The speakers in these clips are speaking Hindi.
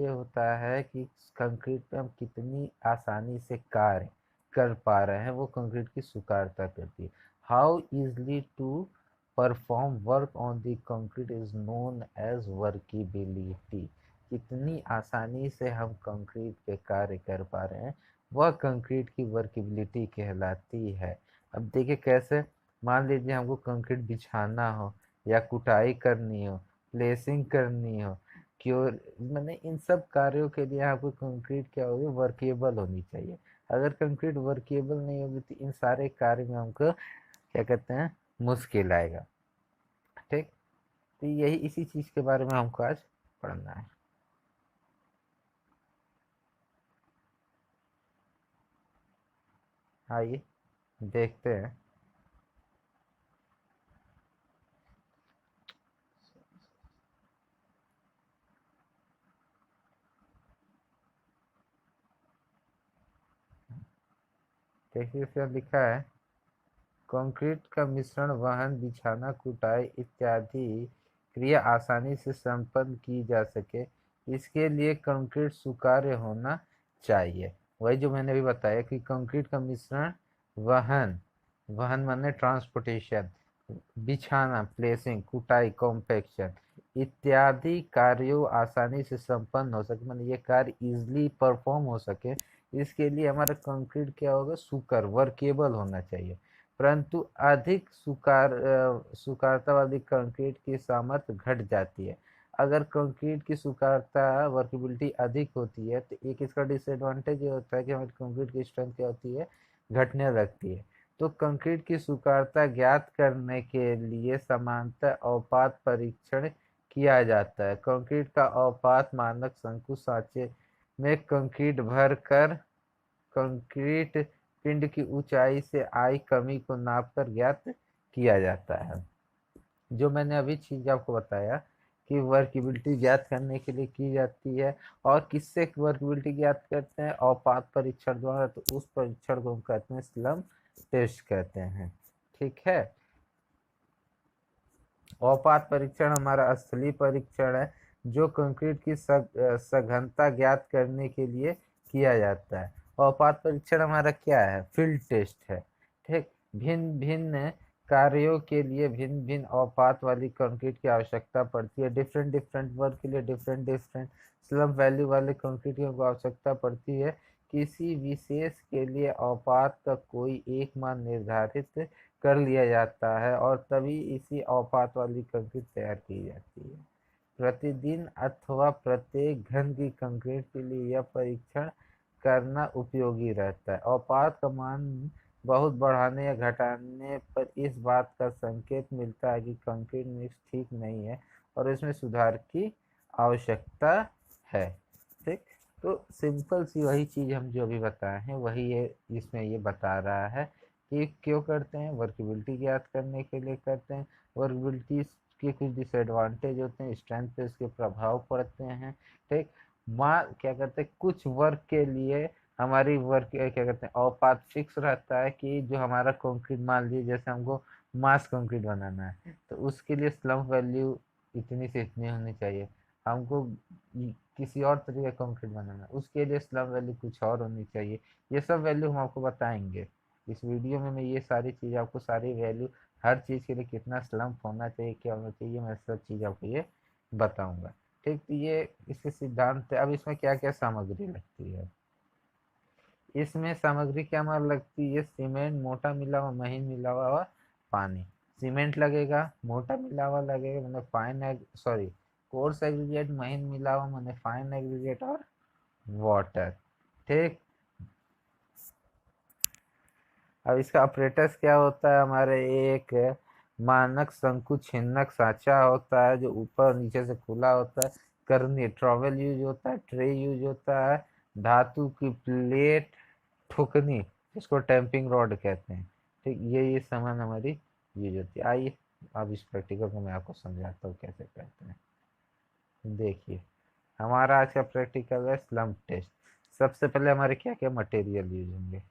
ये होता है कि कंक्रीट पे हम कितनी आसानी से कार्य कर पा रहे हैं, वो कंक्रीट की सुकारता करती है। How easily to perform work on the concrete is known as workability. कितनी आसानी से हम कंक्रीट पे कार्य कर पा रहे हैं, वह कंक्रीट की वर्केबिलिटी कहलाती है। अब देखिए कैसे, मान लीजिए हमको कंक्रीट बिछाना हो या कुटाई करनी हो, प्लेसिंग करनी हो, क्योर मैंने इन सब कार्यों के लिए आपको कंक्रीट क्या होगी, वर्केबल होनी चाहिए। अगर कंक्रीट वर्केबल नहीं होगी तो इन सारे कार्य में हमको क्या कहते हैं, मुश्किल आएगा। ठीक, तो यही इसी चीज के बारे में हमको आज पढ़ना है। आइए देखते हैं। देखिए इसमें लिखा है, कंक्रीट का मिश्रण वहन, बिछाना, कुटाई इत्यादि क्रिया आसानी से संपन्न की जा सके, इसके लिए कंक्रीट स्वीकार्य होना चाहिए। वही जो मैंने अभी बताया कि कंक्रीट का मिश्रण वहन, वहन माने ट्रांसपोर्टेशन, बिछाना प्लेसिंग, कुटाई कॉम्पेक्शन इत्यादि कार्यों आसानी से संपन्न हो सके, माने ये कार्य इजिली परफॉर्म हो सके, इसके लिए हमारा कंक्रीट क्या होगा, सुकर वर्केबल होना चाहिए। परंतु अधिक सुकारता वाली कंक्रीट की सामर्थ्य घट जाती है। अगर कंक्रीट की सुकारता वर्केबिलिटी अधिक होती है तो एक इसका डिसएडवांटेज ये होता है कि हमारी कंक्रीट की स्ट्रेंथ क्या होती है, घटने लगती है। तो कंक्रीट की सुकारता ज्ञात करने के लिए समानता औपात परीक्षण किया जाता है। कंक्रीट का औपात मानक शंकु सांचे में कंक्रीट भर कर कंक्रीट पिंड की ऊंचाई से आई कमी को नापकर ज्ञात किया जाता है। जो मैंने अभी चीज आपको बताया कि वर्केबिलिटी ज्ञात करने के लिए की जाती है, और किससे वर्केबिलिटी ज्ञात करते हैं, औपात परीक्षण द्वारा। तो उस परीक्षण को हम कहते हैं स्लम टेस्ट कहते हैं। ठीक है, औपात परीक्षण हमारा असली परीक्षण है, जो कंक्रीट की सघनता ज्ञात करने के लिए किया जाता है। औपात परीक्षण हमारा क्या है, फील्ड टेस्ट है। ठीक, भिन्न भिन्न कार्यों के लिए भिन्न भिन्न औपात वाली कंक्रीट की आवश्यकता पड़ती है। डिफरेंट डिफरेंट वर्क के लिए डिफरेंट डिफरेंट स्लम वैल्यू वाले कंक्रीट की आवश्यकता पड़ती है। किसी विशेष के लिए औपात का कोई एक मान निर्धारित कर लिया जाता है और तभी इसी औपात वाली कंक्रीट तैयार की जाती है। प्रतिदिन अथवा प्रत्येक घन की कंक्रीट के लिए यह परीक्षण करना उपयोगी रहता है। औपात का मान बहुत बढ़ाने या घटाने पर इस बात का संकेत मिलता है कि कंक्रीट मिक्स ठीक नहीं है और इसमें सुधार की आवश्यकता है। ठीक, तो सिंपल सी वही चीज़ हम जो अभी बताए हैं वही ये इसमें ये बता रहा है कि क्यों करते हैं, वर्केबिलिटी ज्ञात करने के लिए करते हैं। वर्केबिलिटी के कुछ डिसएडवांटेज होते हैं, स्ट्रेंथ पे इसके प्रभाव पड़ते हैं। ठीक, माँ क्या करते हैं, कुछ वर्क के लिए हमारी वर्क क्या कहते हैं, औपात फिक्स रहता है कि जो हमारा कंक्रीट, मान लीजिए जैसे हमको मास कंक्रीट बनाना है तो उसके लिए स्लम्प वैल्यू इतनी से इतनी होनी चाहिए। हमको किसी और तरीके का कंक्रीट बनाना है, उसके लिए स्लम्प वैल्यू कुछ और होनी चाहिए। ये सब वैल्यू हम आपको बताएंगे इस वीडियो में। मैं ये सारी चीज़ आपको, सारी वैल्यू, हर चीज़ के लिए कितना स्लम्प होना चाहिए, क्या होना चाहिए, मैं सब चीज़ आपको ये बताऊंगा। ठीक, तो ये इसके सिद्धांत है। अब इसमें क्या क्या सामग्री लगती है, इसमें सामग्री क्या हमारा लगती है, सीमेंट मोटा मिला हुआ, महीन मिला हुआ और पानी। सीमेंट लगेगा, मोटा मिला हुआ लगेगा मैंने फाइन सॉरी कोर्स एग्रीगेट, महीन मिला हुआ मैंने फाइन एग्रीगेट, और वाटर। ठीक, अब इसका ऑपरेटर्स क्या होता है, हमारे एक मानक शंकु छिन्नक सांचा होता है जो ऊपर और नीचे से खुला होता है। करनी ट्रॉवेल यूज होता है, ट्रे यूज होता है, धातु की प्लेट, ठुकनी जिसको टैंपिंग रॉड कहते हैं। ठीक, ये सामान हमारी यूज होती है। आइए अब इस प्रैक्टिकल को मैं आपको समझाता हूँ कैसे करते हैं। देखिए, हमारा आज का प्रैक्टिकल है स्लम्प टेस्ट। सबसे पहले हमारे क्या क्या मटेरियल यूज होंगे,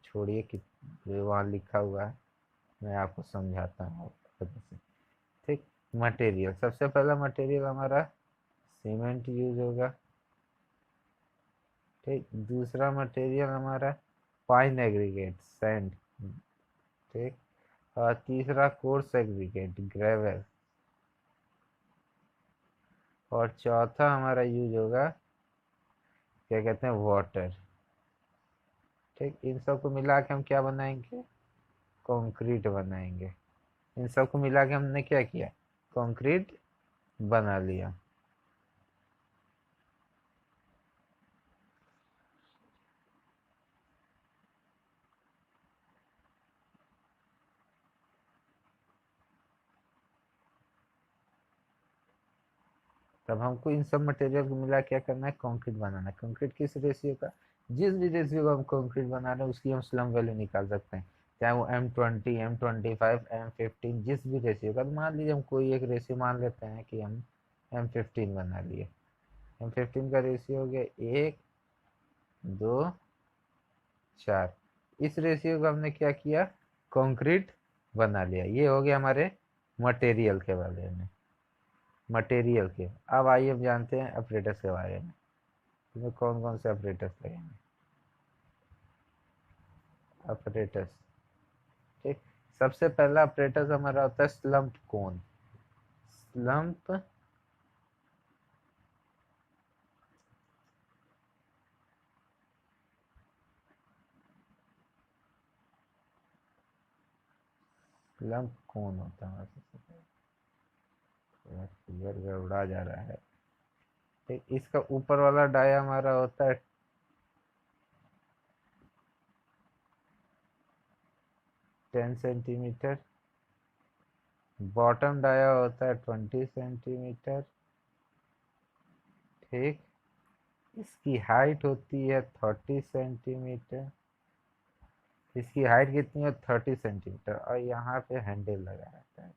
छोड़िए कि वहाँ लिखा हुआ है, मैं आपको समझाता हूँ खुद से। ठीक, मटेरियल, सबसे पहला मटेरियल हमारा सीमेंट यूज होगा। ठीक, दूसरा मटेरियल हमारा फाइन एग्रीगेट सैंड। ठीक, और तीसरा कोर्स एग्रीगेट ग्रेवल। और चौथा हमारा यूज होगा क्या कहते हैं, वाटर। ठीक, इन सबको मिला के हम क्या बनाएंगे, कंक्रीट बनाएंगे। इन सबको मिला के हमने क्या किया, कंक्रीट बना लिया। तब हमको इन सब मटेरियल को मिला क्या करना है, कंक्रीट बनाना है। कंक्रीट किस रेशियो का, जिस भी रेशियो का हम कंक्रीट बना रहे हैं उसकी हम स्लम वैल्यू निकाल सकते हैं, चाहे वो M20, M25, M15, जिस भी रेशियो का। तो मान लीजिए हम कोई एक रेशियो मान लेते हैं कि हम M15 बना लिए। M15 का रेशियो हो गया 1, 2, 4। इस रेशियो का हमने क्या किया, कंक्रीट बना लिया। ये हो गया हमारे मटेरियल के बारे में, मटेरियल के। अब आइए हम जानते हैं ऑपरेटर्स के बारे में। इसमें कौन कौन से ऑपरेटर्स लगेंगे, ऑपरेटर्स। ठीक, सबसे पहला ऑपरेटर्स हमारा होता है स्लम्प कोन। स्लम्प स्लम्प कोन होता है हमारा सबसे पहला। फिगर गड़बड़ा जा रहा है। ठीक, इसका ऊपर वाला डाया हमारा होता है 10 सेंटीमीटर। बॉटम डाया होता है 20 सेंटीमीटर। ठीक, इसकी हाइट होती है 30 सेंटीमीटर। इसकी हाइट कितनी है, 30 सेंटीमीटर। और यहाँ पे हैंडल लगा रहता है।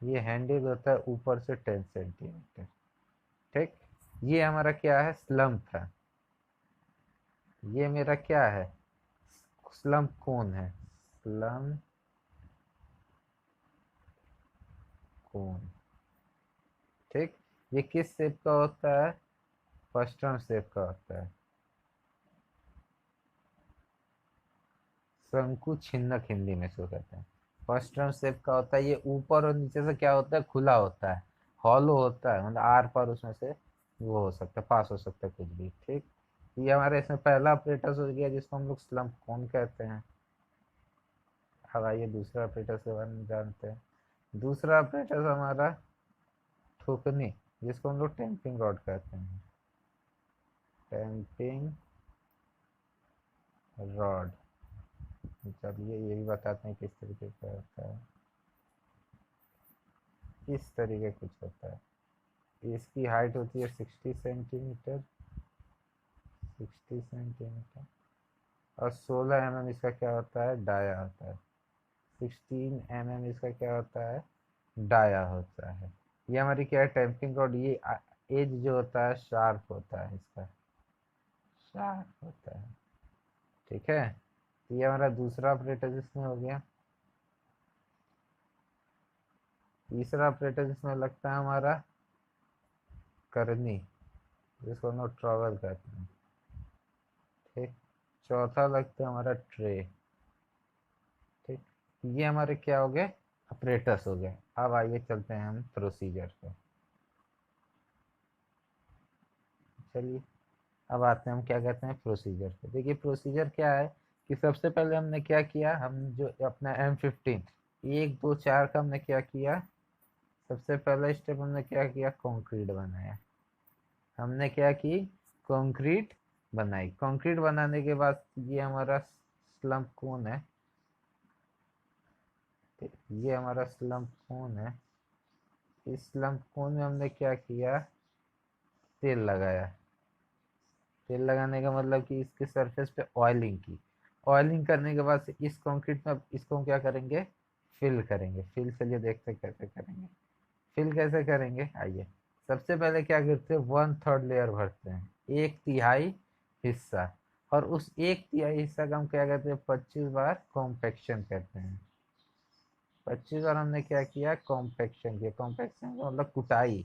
ये हैंडल होता है ऊपर से 10 सेंटीमीटर। ठीक, ये हमारा क्या है, स्लम्प है। ये मेरा क्या है, स्लम्प कोन है। स्लम्प कोन। ठीक, ये किस शेप का होता है, फर्स्टर्न शेप का होता है। शंकु छिन्नक हिंदी में इसको कहते हैं। फर्स्टर्न शेप का होता है। ये ऊपर और नीचे से क्या होता है, खुला होता है, हॉलो होता है। मतलब आर पार उसमें से वो हो सकता है, पास हो सकता है कुछ भी। ठीक, ये हमारे इसमें पहला ऑपरेटर हो गया जिसको हम लोग स्लम्प कोन कहते हैं। अब आइए दूसरा ऑपरेटर के बारे में जानते हैं। दूसरा ऑपरेटर हमारा थूकनी, जिसको हम लोग टेम्पिंग रॉड कहते हैं। Tamping rod. चलिए ये भी बताते हैं किस तरीके का होता है। इस तरीके कुछ होता है। इसकी हाइट होती है 60 सेंटीमीटर। 60 सेंटीमीटर। और 16 mm इसका क्या होता है, डाया होता है। 16 mm इसका क्या होता है, डाया होता है। ये हमारी क्या है, टेम्पिंग रॉड। ये एज जो होता है शार्प होता है, इसका शार्प होता है। ठीक है, तो ये हमारा दूसरा ऑपरेटर जिसमें हो गया। तीसरा ऑपरेटर जिसमें लगता है हमारा करनी, जिसको हम लोग ट्रॉवल कहते हैं। ठीक, चौथा लगता है हमारा ट्रे। ठीक, ये हमारे क्या हो गए, ऑपरेटर्स हो गए। अब आइए चलते हैं हम प्रोसीजर पे। चलिए अब आते हैं हम क्या कहते हैं, प्रोसीजर पे। देखिए प्रोसीजर क्या है कि सबसे पहले हमने क्या किया, हम जो अपना M15 1, 2, 4 का हमने क्या किया, सबसे पहला स्टेप हमने क्या किया, कंक्रीट बनाया। हमने क्या की, कंक्रीट बनाई। कंक्रीट बनाने के बाद ये हमारा स्लम्प कोन है। ये हमारा स्लम्प कोन है। इस स्लम्प कोन में हमने क्या किया, तेल लगाया। तेल लगाने का मतलब कि इसके सरफेस पे ऑयलिंग की। ऑयलिंग करने के बाद से इस कंक्रीट में इसको हम क्या करेंगे, फिल करेंगे। फिल चलिए देखते हैं कैसे करेंगे। फिल कैसे करेंगे, आइए। सबसे पहले क्या करते हैं, 1/3 लेयर भरते हैं, 1/3 हिस्सा। और उस 1/3 हिस्सा का हम क्या करते हैं, 25 बार कॉम्पेक्शन करते हैं। 25 बार हमने क्या किया, कॉम्पेक्शन किया। कॉम्पेक्शन का मतलब कुटाई।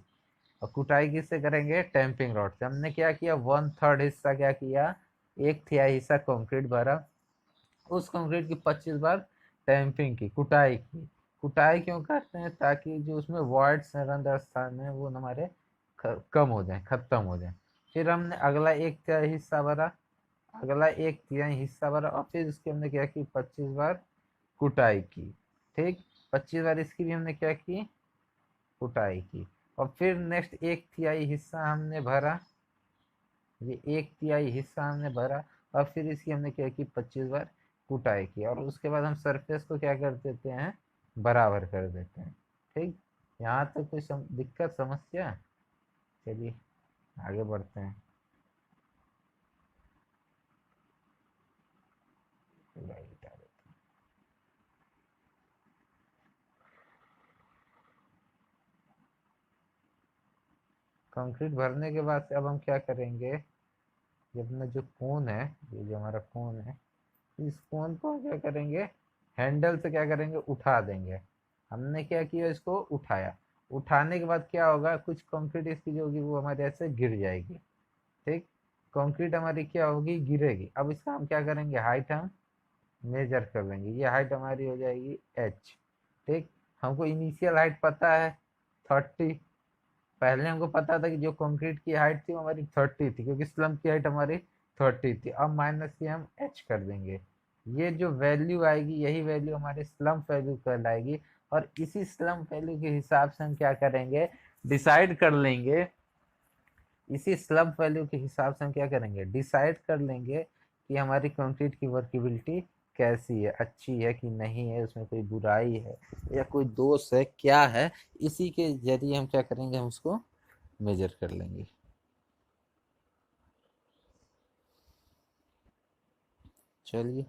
और कुटाई किससे करेंगे, टैंपिंग रॉड से। हमने क्या किया, 1/3 हिस्सा क्या किया, 1/3 हिस्सा कंक्रीट भरा। उस कंक्रीट की 25 बार टैंपिंग की, कुटाई की। कुटाई क्यों करते हैं, ताकि जो उसमें वॉइड्स रंध्र स्थान है वो हमारे कम हो जाए, खत्म हो जाए। फिर हमने अगला 1/3 हिस्सा भरा, अगला 1/3 हिस्सा भरा, और फिर उसकी हमने क्या की, 25 बार कुटाई की। ठीक, 25 बार इसकी भी हमने क्या की, कुटाई की। और फिर नेक्स्ट 1/3 हिस्सा हमने भरा, ये 1/3 हिस्सा हमने भरा। और फिर इसकी हमने क्या की, 25 बार कुटाई की। और उसके बाद हम सरफेस को क्या कर देते हैं, बराबर कर देते हैं। ठीक, यहाँ तक कोई दिक्कत, समस्या? चलिए आगे बढ़ते हैं। कंक्रीट भरने के बाद से अब हम क्या करेंगे, ये अपना जो कोन है, ये जो हमारा कोन है, इस कोन को क्या करेंगे, हैंडल से क्या करेंगे, उठा देंगे। हमने क्या किया, इसको उठाया। उठाने के बाद क्या होगा, कुछ कंक्रीट इसकी जो होगी वो हमारे ऐसे गिर जाएगी। ठीक, कंक्रीट हमारी क्या होगी, गिरेगी। अब इसका हम क्या करेंगे, हाइट हम मेजर कर लेंगे। ये हाइट हमारी हो जाएगी h। ठीक, हमको इनिशियल हाइट पता है 30। पहले हमको पता था कि जो कंक्रीट की हाइट थी वो हमारी 30 थी, क्योंकि स्लम्प की हाइट हमारी 30 थी। अब माइनस से हम h कर देंगे। ये जो वैल्यू आएगी, यही वैल्यू हमारे स्लम्प वैल्यू कहलाएगी। और इसी स्लम्प वैल्यू के हिसाब से हम क्या करेंगे, डिसाइड कर लेंगे। इसी स्लम्प वैल्यू के हिसाब से हम क्या करेंगे, डिसाइड कर लेंगे कि हमारी कंक्रीट की वर्केबिलिटी कैसी है, अच्छी है कि नहीं है, उसमें कोई बुराई है या कोई दोष है, क्या है। इसी के जरिए हम क्या करेंगे, हम उसको मेजर कर लेंगे। चलिए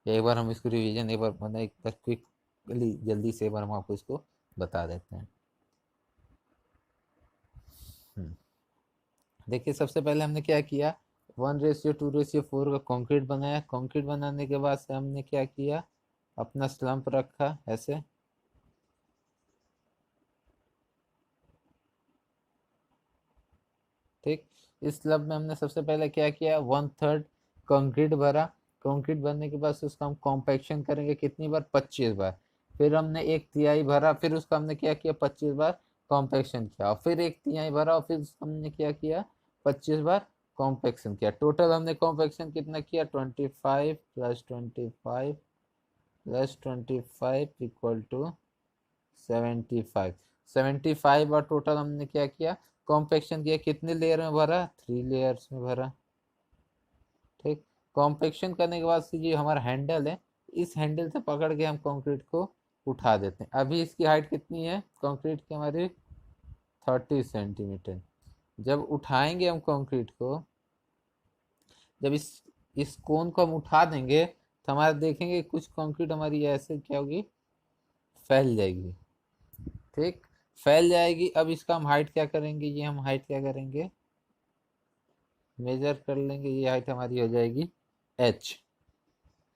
एक बार हम इसको रिवीजन, एक बार मतलब एक बार क्विकली जल्दी से एक बार हम आपको इसको बता देते हैं। देखिए सबसे पहले हमने क्या किया, 1:2:4 का कंक्रीट बनाया। कंक्रीट बनाने के बाद से हमने क्या किया, अपना स्लम्प रखा ऐसे। ठीक, इस स्लम्प में हमने सबसे पहले क्या किया, 1/3 कंक्रीट भरा। कंक्रीट भरने के बाद से उसका हम कॉम्पैक्शन करेंगे कितनी बार, 25 बार। फिर हमने 1/3 भरा, फिर उसका हमने क्या किया, 25 बार कॉम्पैक्शन किया। और फिर 1/3 भरा, और फिर हमने क्या किया, 25 बार कॉम्पैक्शन किया। टोटल हमने कॉम्पैक्शन कितना किया, 25 + 25 + 25 = 75। 75 और टोटल हमने क्या किया, कॉम्पैक्शन किया। कितने लेयर में भरा, 3 लेयर्स में भरा। ठीक, कॉम्पैक्शन करने के बाद से जो हमारा हैंडल है, इस हैंडल से पकड़ के हम कंक्रीट को उठा देते हैं। अभी इसकी हाइट कितनी है कंक्रीट की, हमारी 30 सेंटीमीटर। जब उठाएंगे हम कंक्रीट को, जब इस कोन को हम उठा देंगे, तो हमारा देखेंगे कुछ कंक्रीट हमारी ऐसे क्या होगी, फैल जाएगी। ठीक, फैल जाएगी। अब इसका हम हाइट क्या करेंगे, ये हम हाइट क्या करेंगे, मेजर कर लेंगे। ये हाइट हमारी हो जाएगी h।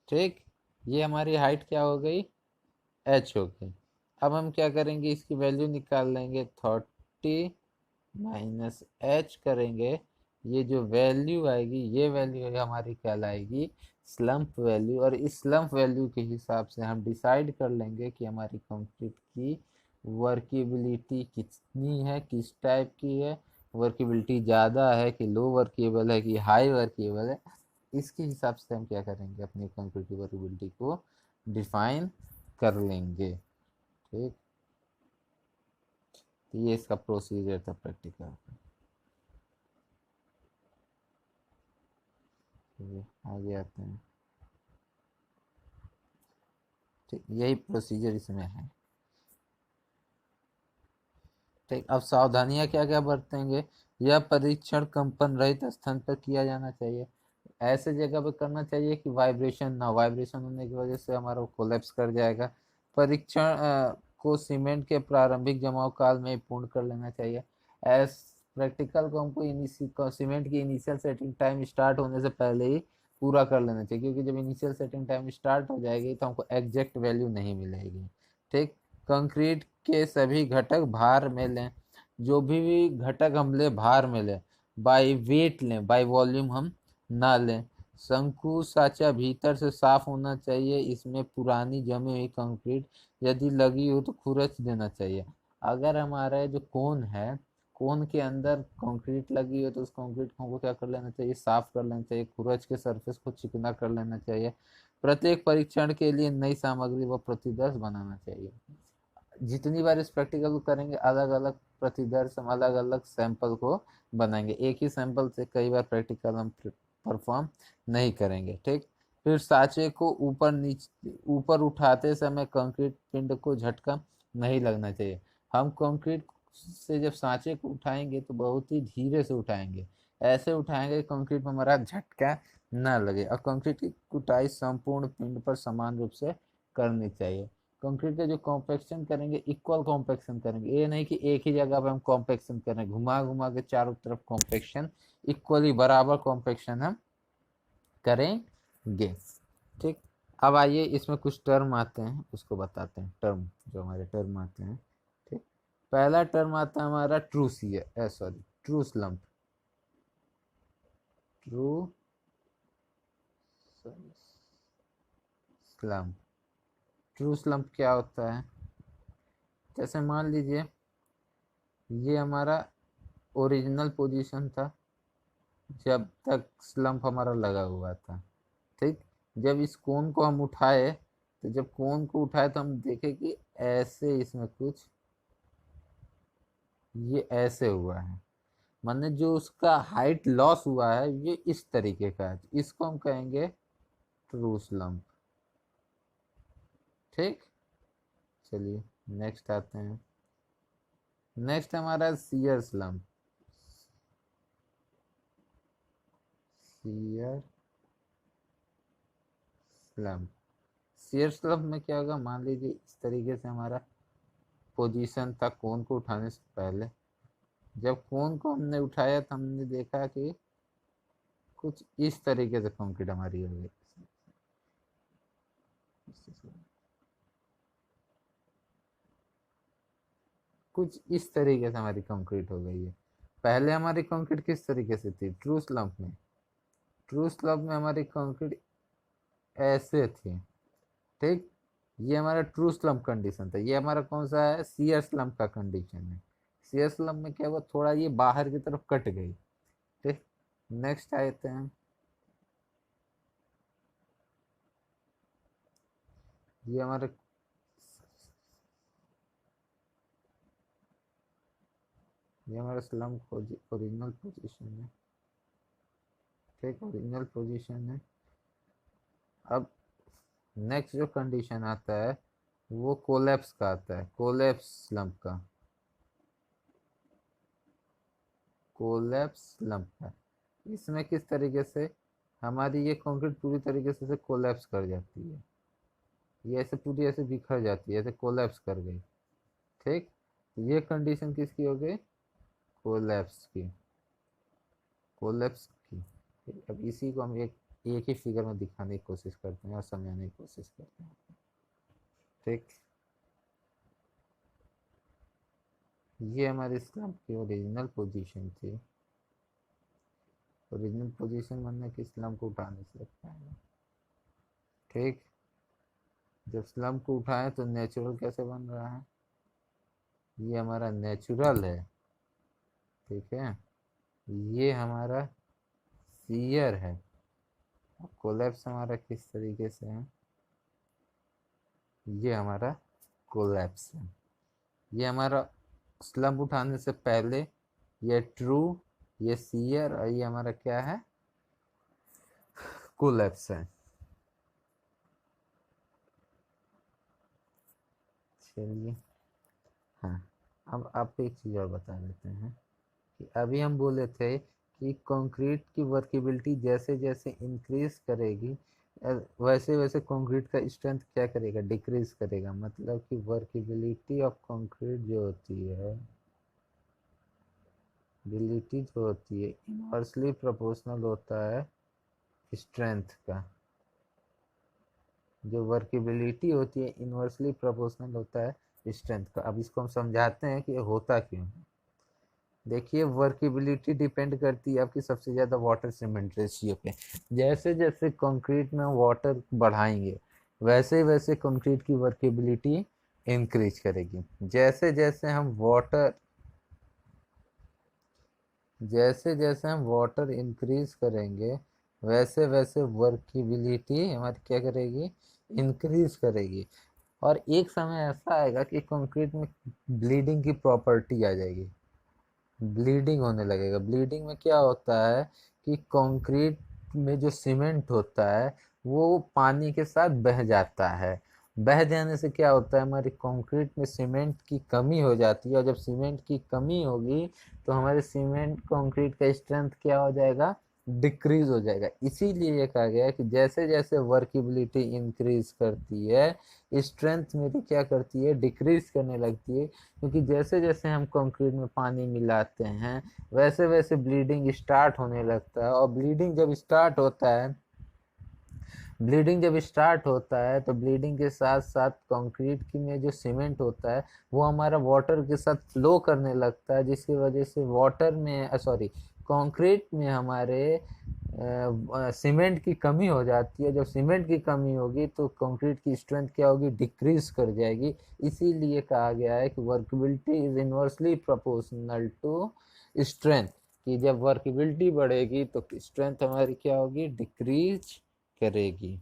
ठीक, ये हमारी हाइट क्या हो गई, h हो गई। अब हम क्या करेंगे, इसकी वैल्यू निकाल लेंगे, 30 - h करेंगे। ये जो वैल्यू आएगी, ये वैल्यू हमारी कहलाएगी स्लम्प वैल्यू। और इस स्लम्प वैल्यू के हिसाब से हम डिसाइड कर लेंगे कि हमारी कंक्रीट की वर्केबिलिटी कितनी है, किस टाइप की है, वर्केबिलिटी ज़्यादा है कि लो वर्केबल है कि हाई वर्केबल है। इसके हिसाब से हम क्या करेंगे, अपनी कंक्रीट की वर्केबिलिटी को डिफाइन कर लेंगे। ठीक, तो ये इसका प्रोसीजर था प्रैक्टिकल। चलिए आगे आते हैं। ठीक, यही प्रोसीजर इसमें है। ठीक, अब सावधानियां क्या क्या बरतेंगे, यह परीक्षण कंपन रहित स्थान पर किया जाना चाहिए। ऐसे जगह पे करना चाहिए कि वाइब्रेशन ना, वाइब्रेशन होने की वजह से हमारा कोलैप्स कर जाएगा। परीक्षण को सीमेंट के प्रारंभिक जमाव काल में ही पूर्ण कर लेना चाहिए। एस प्रैक्टिकल को हमको सीमेंट की इनिशियल सेटिंग टाइम स्टार्ट होने से पहले ही पूरा कर लेना चाहिए, क्योंकि जब इनिशियल सेटिंग टाइम स्टार्ट हो जाएगी तो हमको एग्जैक्ट वैल्यू नहीं मिलेगी। ठीक। कंक्रीट के सभी घटक भार में लें, जो भी घटक हम ले भार में लें, बाई वेट लें, बाई वॉल्यूम हम ना लें। शंकु साचा भीतर से साफ होना चाहिए, इसमें पुरानी जमी हुई कंक्रीट यदि लगी हो तो खुरच देना चाहिए। अगर हमारा जो कोन है, कोन के अंदर कंक्रीट लगी हो तो उस कंक्रीट को हमको क्या कर लेना चाहिए, साफ कर लेना चाहिए, खुरच के सरफेस को चिकना कर लेना चाहिए। प्रत्येक परीक्षण के लिए नई सामग्री व प्रतिदर्श बनाना चाहिए। जितनी बार इस प्रैक्टिकल को करेंगे अलग अलग प्रतिदर्श हम अलग अलग सैंपल को बनाएंगे, एक ही सैंपल से कई बार प्रैक्टिकल हम परफॉर्म नहीं करेंगे। ठीक। फिर सांचे को ऊपर नीचे ऊपर उठाते समय कंक्रीट पिंड को झटका नहीं लगना चाहिए। हम कंक्रीट से जब सांचे को उठाएंगे तो बहुत ही धीरे से उठाएंगे, ऐसे उठाएंगे कंक्रीट में हमारा झटका न लगे। और कंक्रीट की कुटाई संपूर्ण पिंड पर समान रूप से करनी चाहिए। कंक्रीट का जो कॉम्पैक्शन करेंगे इक्वल कॉम्पैक्शन करेंगे, ये नहीं कि एक ही जगह पे हम कॉम्पैक्शन करें, घुमा घुमा के चारों तरफ कॉम्पैक्शन, इक्वली बराबर कॉम्पैक्शन हम करेंगे। ठीक। अब आइए इसमें कुछ टर्म आते हैं उसको बताते हैं, टर्म जो हमारे टर्म आते हैं। ठीक। पहला टर्म आता है हमारा true shear, sorry true slump. True slump, true slump क्या होता है? जैसे मान लीजिए ये हमारा ओरिजिनल पोजीशन था जब तक स्लम्प हमारा लगा हुआ था। ठीक। जब इस कोन को हम उठाए, तो जब कोन को उठाए तो हम देखे कि ऐसे इसमें कुछ ये ऐसे हुआ है, माने जो उसका हाइट लॉस हुआ है ये इस तरीके का है, इसको हम कहेंगे ट्रू स्लम्प। ठीक। चलिए नेक्स्ट आते हैं। नेक्स्ट हमारा shear slump. Shear slump, shear slump में क्या होगा, मान लीजिए इस तरीके से हमारा पोजीशन था कोन को उठाने से पहले। जब कोन को हमने उठाया तो हमने देखा कि कुछ इस तरीके से कंक्रीट हमारी हो गई, कुछ इस तरीके से हमारी कंक्रीट हो गई है। पहले हमारी कंक्रीट किस तरीके से थी ट्रू स्लम्प में? ट्रू स्लम्प में हमारी कंक्रीट ऐसे थी। ठीक। ये हमारा ट्रू स्लम्प कंडीशन था। ये हमारा कौन सा है, शियर स्लम्प का कंडीशन है। शियर स्लम्प में क्या हुआ, थोड़ा ये बाहर की तरफ कट गई। ठीक। नेक्स्ट आते हैं, ये हमारे ये हमारा स्लम्प ओरिजिनल पोजीशन है। ठीक, ओरिजिनल पोजीशन है। अब नेक्स्ट जो कंडीशन आता है वो कोलैप्स का आता है, कोलैप्स स्लम्प का, कोलैप्स स्लम्प का। इसमें किस तरीके से हमारी ये कंक्रीट पूरी तरीके से कोलैप्स कर जाती है, ये ऐसे पूरी ऐसे बिखर जाती है, ऐसे कोलैप्स कर गई। ठीक। ये कंडीशन किसकी हो गई, कोलैप्स की, कोलैप्स की। ठीक, अब इसी को हम एक ही फिगर में दिखाने की कोशिश करते हैं और समझाने की कोशिश करते हैं। ठीक। ये हमारे स्लम्प की ओरिजिनल पोजीशन थी। ओरिजिनल पोजीशन बनने की स्लम्प को उठाने से पहले। ठीक। जब स्लम्प को उठाएं तो नेचुरल कैसे बन रहा है, ये हमारा नेचुरल है। ठीक है। ये हमारा शियर है। कोलैप्स हमारा किस तरीके से है, ये हमारा कोलैप्स है। ये हमारा स्लम्प उठाने से पहले, ये ट्रू, ये शियर, और ये हमारा क्या है, कोलैप्स है। चलिए, हाँ, अब आपको एक चीज़ और बता देते हैं कि अभी हम बोले थे कि कंक्रीट की वर्केबिलिटी जैसे जैसे इंक्रीज करेगी वैसे वैसे कंक्रीट का स्ट्रेंथ क्या करेगा, डिक्रीज करेगा। मतलब कि वर्केबिलिटी ऑफ कंक्रीट जो होती है, बिलिटी जो होती है इनवर्सली प्रोपोर्शनल होता है स्ट्रेंथ का। जो वर्केबिलिटी होती है इन्वर्सली प्रोपोर्शनल होता है स्ट्रेंथ का। अब इसको हम समझाते हैं कि ये होता क्यों है। देखिए, वर्केबिलिटी डिपेंड करती है आपकी सबसे ज़्यादा वाटर सीमेंट रेशियो पे। जैसे जैसे कंक्रीट में वाटर बढ़ाएंगे वैसे वैसे कंक्रीट की वर्केबिलिटी इंक्रीज करेगी। जैसे जैसे हम वाटर इंक्रीज करेंगे वैसे वैसे वर्केबिलिटी हमारी क्या करेगी, इंक्रीज करेगी। और एक समय ऐसा आएगा कि कंक्रीट में ब्लीडिंग की प्रॉपर्टी आ जाएगी, ब्लीडिंग होने लगेगा। ब्लीडिंग में क्या होता है कि कंक्रीट में जो सीमेंट होता है वो पानी के साथ बह जाता है। बह जाने से क्या होता है, हमारी कंक्रीट में सीमेंट की कमी हो जाती है, और जब सीमेंट की कमी होगी तो हमारे सीमेंट कंक्रीट का स्ट्रेंथ क्या हो जाएगा, डिक्रीज हो जाएगा। इसीलिए ये कहा गया है कि जैसे जैसे वर्केबिलिटी इंक्रीज करती है स्ट्रेंथ मेरी क्या करती है, डिक्रीज करने लगती है। क्योंकि जैसे जैसे हम कंक्रीट में पानी मिलाते हैं वैसे वैसे ब्लीडिंग स्टार्ट होने लगता है। और ब्लीडिंग जब स्टार्ट होता है तो ब्लीडिंग के साथ साथ कंक्रीट की में जो सीमेंट होता है वो हमारा वाटर के साथ फ्लो करने लगता है, जिसकी वजह से वाटर में सॉरी कंक्रीट में हमारे सीमेंट की कमी हो जाती है। जब सीमेंट की कमी होगी तो कंक्रीट की स्ट्रेंथ क्या होगी, डिक्रीज कर जाएगी। इसीलिए कहा गया है कि workability is inversely proportional to strength, कि जब वर्केबिलिटी बढ़ेगी तो स्ट्रेंथ हमारी क्या होगी, डिक्रीज करेगी।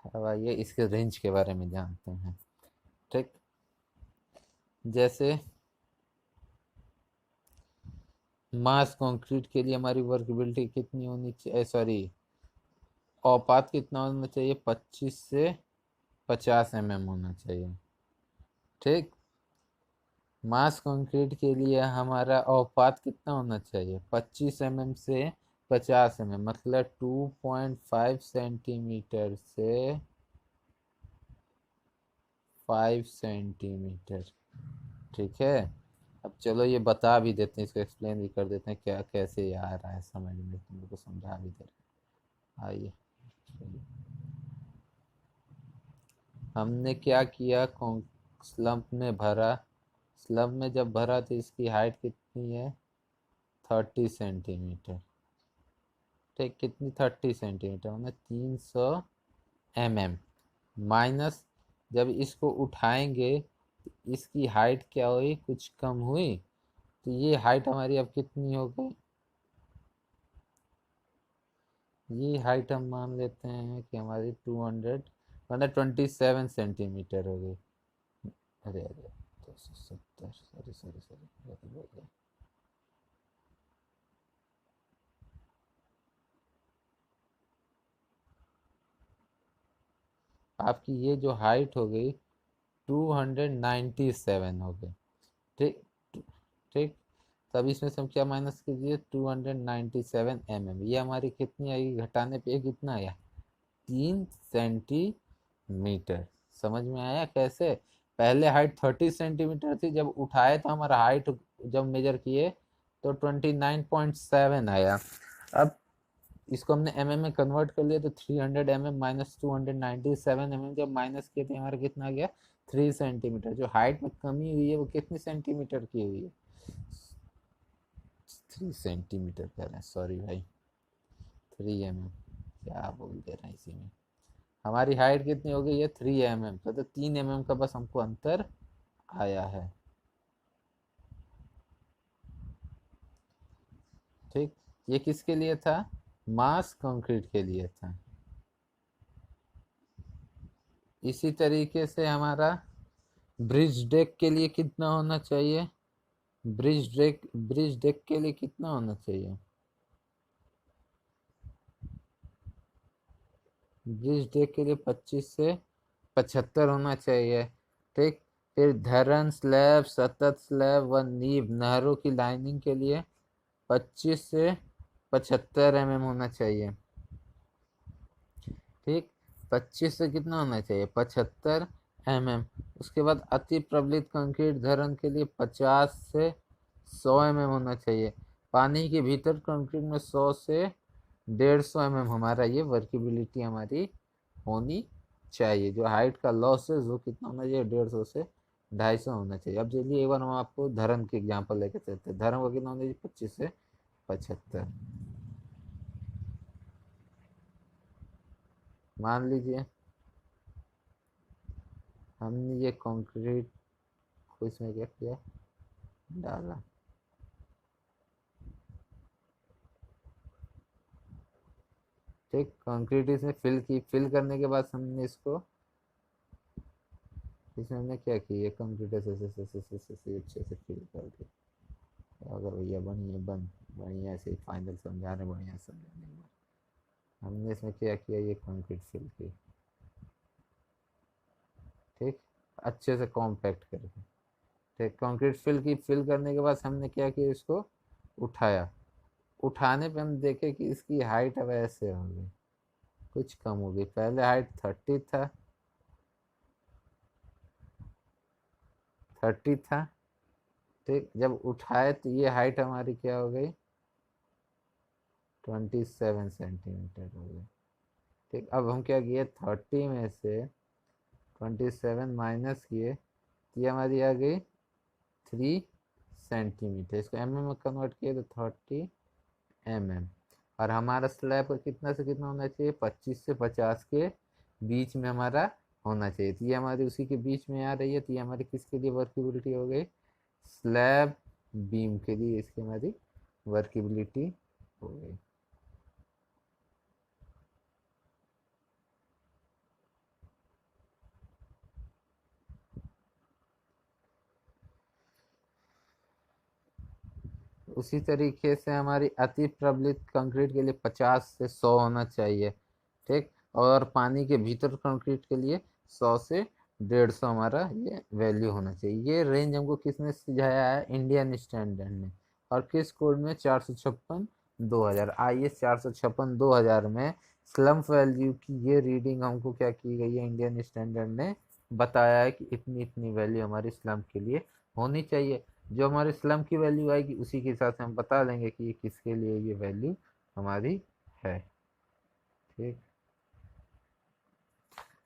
अब आइए इसके रेंज के बारे में जानते हैं। ठीक, जैसे मास कंक्रीट के लिए हमारी वर्केबिलिटी कितनी होनी चाहिए, सॉरी औपात कितना होना चाहिए, 25 से 50 mm होना चाहिए। ठीक, मास कंक्रीट के लिए हमारा औपात कितना होना चाहिए, 25 mm से 50 mm, मतलब 2.5 सेंटीमीटर से 5 सेंटीमीटर। ठीक है, अब चलो ये बता भी देते हैं, इसको एक्सप्लेन भी कर देते हैं क्या कैसे ये आ रहा है समझ में, तुम लोग को समझा भी दे रहे हैं। आइए, हमने क्या किया, स्लम्प में भरा। स्लम्प में जब भरा तो इसकी हाइट कितनी है, 30 सेंटीमीटर। ठीक, कितनी, 30 सेंटीमीटर मतलब 300 mm। माइनस, जब इसको उठाएंगे तो इसकी हाइट क्या हुई, कुछ कम हुई। तो ये हाइट हमारी अब कितनी हो गई, ये हाइट हम मान लेते हैं कि हमारी 200 मतलब 27 सेंटीमीटर हो गई। अरे अरे, 270, सॉरी सॉरी सॉरी, गलती बोल गया। आपकी ये जो हाइट हो गई 297 हो गई। ठीक, ठीक, तब इसमें से हम क्या माइनस कीजिए, 297 mm, ये हमारी कितनी आएगी, घटाने पे ये कितना आया, 3 सेंटीमीटर। समझ में आया कैसे, पहले हाइट 30 सेंटीमीटर थी, जब उठाए तो हमारा हाइट जब मेजर किए तो 29.7 आया। अब इसको हमने mm में कन्वर्ट कर लिया तो 300 mm माइनस 297 mm, जब माइनस किए थे हमारा कितना आ गया, 3 सेंटीमीटर। जो हाइट में कमी हुई है वो कितनी सेंटीमीटर की हुई है, 3 सेंटीमीटर कह रहे हैं, सॉरी भाई, 3 mm, क्या बोल दे रहे हैं इसी में। हमारी हाइट कितनी हो गई है, 3 mm, तो 3 mm का बस हमको अंतर आया है। ठीक, ये किसके लिए था, मास कंक्रीट के लिए था। इसी तरीके से हमारा ब्रिज डेक के लिए कितना होना चाहिए, ब्रिज डेक के लिए कितना होना चाहिए, ब्रिज डेक के लिए 25 से 75 होना चाहिए। ठीक, फिर धरन स्लैब, सतत स्लैब व नींव नहरों की लाइनिंग के लिए 25 से 75 mm होना चाहिए। ठीक, 25 से कितना होना चाहिए, 75 उसके बाद अति प्रबलित कंक्रीट धरण के लिए 50 से 100 होना चाहिए। पानी के भीतर कंक्रीट में 100 से 150 हमारा ये वर्केबिलिटी हमारी होनी चाहिए। जो हाइट का लॉस है वो कितना होना चाहिए, 150 से 250 होना चाहिए। अब चलिए एक बार हम आपको धर्म की एग्जांपल लेके चलते हैं। धर्म का कितना होना चाहिए, 25 से 75। मान लीजिए हमने ये कंक्रीट को इसमें क्या किया, डाला। ठीक, कंक्रीट इसमें फिल करने के बाद हमने इसको, इसमें हमने क्या किया, कंक्रीट ऐसे अच्छे से फिल कर दिया। अगर भैया बढ़िया बढ़िया से फाइनल समझा रहे, बढ़िया समझाने के बाद हमने इसमें क्या किया, ये कंक्रीट फिल की। ठीक, अच्छे से कॉम्पैक्ट करके। ठीक, कंक्रीट फिल करने के बाद हमने क्या किया, इसको उठाया। उठाने पे हम देखे कि इसकी हाइट अब ऐसे हो गई, कुछ कम हो गई। पहले हाइट 30 था। ठीक, जब उठाए तो ये हाइट हमारी क्या हो गई, 27 सेंटीमीटर हो गई। ठीक, अब हम क्या किए, 30 में से 27 माइनस किए तो ये हमारी आ गई 3 सेंटीमीटर। इसको में कन्वर्ट किए तो 30 और हमारा स्लैब का कितना से कितना होना चाहिए, 25 से 50 के बीच में हमारा होना चाहिए। तो ये हमारी उसी के बीच में आ रही है। तो ये हमारी किसके लिए वर्केबिलिटी हो गई, स्लैब बीम के लिए इसकी हमारी वर्केबिलिटी हो गई। उसी तरीके से हमारी अति प्रबलित कंक्रीट के लिए 50 से 100 होना चाहिए। ठीक, और पानी के भीतर कंक्रीट के लिए 100 से 150 हमारा ये वैल्यू होना चाहिए। ये रेंज हमको किसने सुझाया है, इंडियन स्टैंडर्ड ने। और किस कोड में, 456/2000, IS 456/2000 में स्लम्प वैल्यू की ये रीडिंग हमको क्या की गई है, इंडियन स्टैंडर्ड ने बताया है कि इतनी इतनी वैल्यू हमारी स्लम्प के लिए होनी चाहिए। जो हमारे स्लम्प की वैल्यू आएगी उसी के हिसाब से हम बता देंगे कि ये किसके लिए ये वैल्यू हमारी है। ठीक,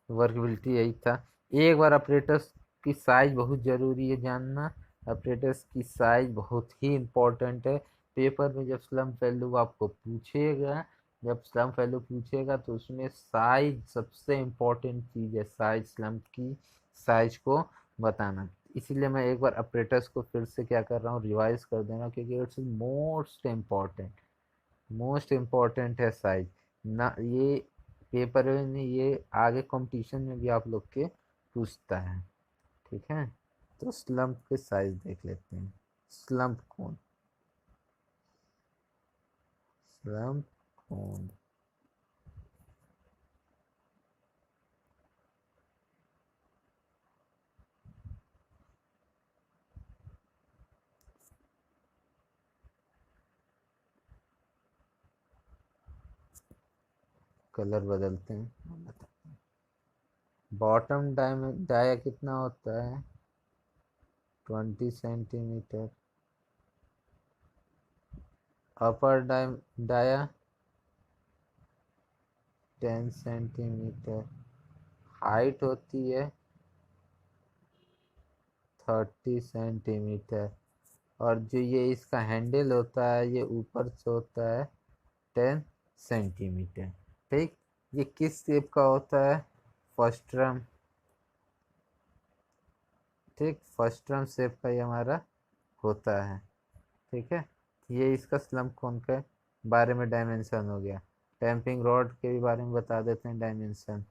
वर्केबिलिटी यही था। एक बार ऑपरेटर्स की साइज बहुत ज़रूरी है जानना। ऑपरेटर्स की साइज बहुत ही इम्पोर्टेंट है। पेपर में जब स्लम्प वैल्यू आपको पूछेगा, तो उसमें साइज सबसे इम्पोर्टेंट चीज़ है। साइज, स्लम्प की साइज को बताना। इसीलिए मैं एक बार ऑपरेटर्स को फिर से क्या कर रहा हूँ, रिवाइज कर देना, क्योंकि इट्स मोस्ट इम्पोर्टेंट है साइज ना। ये पेपर में, ये आगे कंपटीशन में भी आप लोग के पूछता है। ठीक है, तो स्लम्प के साइज देख लेते हैं। स्लम्प कोन, स्लम्प कोन कलर बदलते हैं। बॉटम डाया कितना होता है, 20 सेंटीमीटर। अपर डाया 10 सेंटीमीटर। हाइट होती है 30 सेंटीमीटर। और जो ये इसका हैंडल होता है, ये ऊपर से होता है 10 सेंटीमीटर। ठीक, ये किस शेप का होता है, फर्स्ट्रम। ठीक, फर्स्ट्रम शेप का ये हमारा होता है। ठीक है, ये इसका स्लम्प कोन के बारे में डायमेंशन हो गया। टैंपिंग रॉड के भी बारे में बता देते हैं डायमेंशन।